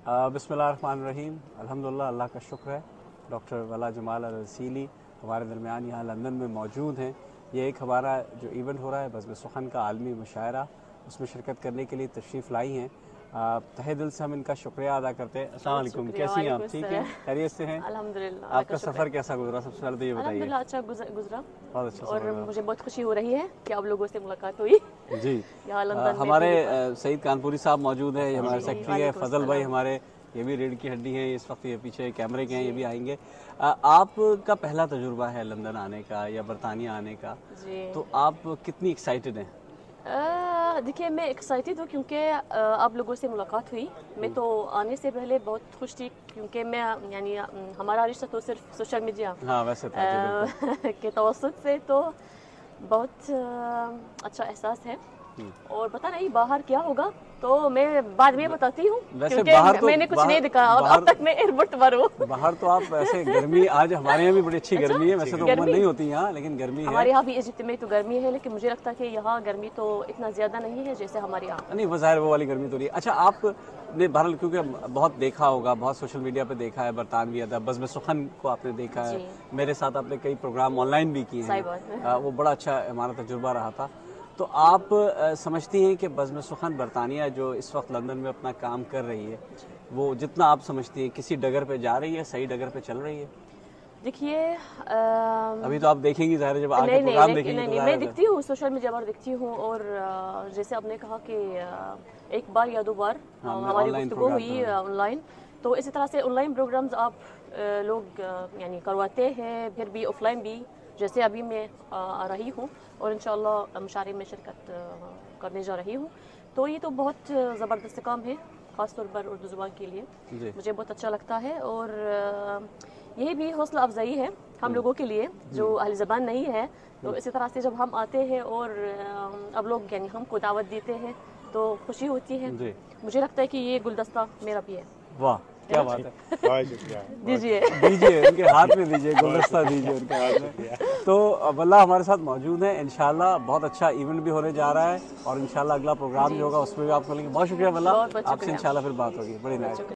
बिस्मिल्लाहिर्रहमानिर्रहीम। अल्हम्दुलिल्लाह, अल्लाह का शुक्र है। डॉक्टर वला जमाल अल-रसीली हमारे दरमियान यहाँ लंदन में मौजूद हैं। ये एक हमारा जो इवेंट हो रहा है बज़्म सुख़न का आलमी मुशायरा, उसमें शिरकत करने के लिए तशरीफ़ लाई हैं। तहे दिल से हम इनका शुक्रिया अदा करते हैं। अस्सलाम वालेकुम, कैसी हैं आप? ठीक हैं, खैरियत से हैं? अल्हम्दुलिल्लाह। आपका सफ़र कैसा गुजरा? सबसे पहले तो ये बताइए। अल्हम्दुलिल्लाह अच्छा गुजरा। बहुत अच्छा और सफ़र मुझे बहुत खुशी हो रही है कि आप लोगों से मुलाकात हुई जी। यहाँ लंदन में। हमारे सईद कानपुरी साहब मौजूद हैं, हमारे जी, सेक्रेटरी है। फजल भाई हमारे, ये भी रीढ़ की हड्डी है, इस वक्त ये पीछे कैमरे के हैं, ये भी आएंगे। आपका पहला तजुर्बा है लंदन आने का या बरतानिया आने का, तो आप कितनी एक्साइटेड हैं? देखिए, मैं एक्साइटेड हूँ क्योंकि आप लोगों से मुलाकात हुई। मैं तो आने से पहले बहुत खुश थी क्योंकि मैं यानी हमारा रिश्ता तो सिर्फ सोशल मीडिया हाँ वैसे था के तवसुत से, तो बहुत अच्छा एहसास है। और पता नहीं बाहर क्या होगा, तो मैं बाद में बताती हूँ क्योंकि तो मैंने कुछ नहीं दिखा और अब तक मैं एयरपोर्ट पर हूँ। बाहर तो आप ऐसे गर्मी, आज हमारे यहाँ भी बड़ी अच्छी गर्मी है, वैसे तो उम्र नहीं होती यहाँ, लेकिन गर्मी है। हमारे यहाँ भी इजिप्ट में तो गर्मी है, लेकिन मुझे लगता है कि यहाँ गर्मी तो इतना ज्यादा नहीं है जैसे हमारे यहाँ। नहीं, वो ज़ाहिर वो वाली गर्मी तो नहीं है। अच्छा, आपने बहरहाल क्योंकि बहुत देखा होगा, बहुत सोशल मीडिया पे देखा है, बरतानवी अदब बज़्म सुख़न को आपने देखा है, मेरे साथ आपने कई प्रोग्राम ऑनलाइन भी किए हैं, वो बड़ा अच्छा हमारा तजुर्बा रहा था। तो आप समझती हैं कि बज़्म सुख़न बरतानिया जो इस वक्त लंदन में अपना काम कर रही है, वो जितना आप समझती हैं किसी डगर पे जा रही है, सही डगर पे चल रही है? देखिए, अभी तो आप देखेंगी ज़ाहिर जब आगे प्रोग्राम देखेंगी। नहीं, मैं दिखती हूँ सोशल मीडिया पर दिखती हूँ, और जैसे आपने कहा कि एक बार या दो बार हमारी गुफ्तगू हुई ऑनलाइन, तो इसी तरह से ऑनलाइन प्रोग्राम्स आप लोग यानी करवाते हैं, फिर भी ऑफलाइन भी, जैसे अभी मैं आ रही हूँ और इंशाल्लाह मुशायरे में शिरकत करने जा रही हूँ। तो ये तो बहुत ज़बरदस्त काम है, ख़ास तौर पर उर्दू ज़ुबान के लिए मुझे बहुत अच्छा लगता है। और यही भी हौसला अफजाई है हम लोगों के लिए जो अहले ज़बान नहीं है। तो इसी तरह से जब हम आते हैं और अब लोग यानी हमको दावत देते हैं तो खुशी होती है। मुझे लगता है कि ये गुलदस्ता मेरा भी है। वाह, क्या बात है। दीजिए उनके हाथ में दीजिए, गुलदस्ता दीजिए उनके हाथ में। तो वल्लाह हमारे साथ मौजूद है। इंशाल्लाह बहुत अच्छा इवेंट भी होने जा रहा है और इंशाल्लाह अगला प्रोग्राम जो होगा उसमें भी आपको मिलेंगे। बहुत शुक्रिया वल्लाह, आपसे इंशाल्लाह फिर बात होगी। बड़ी नाइस।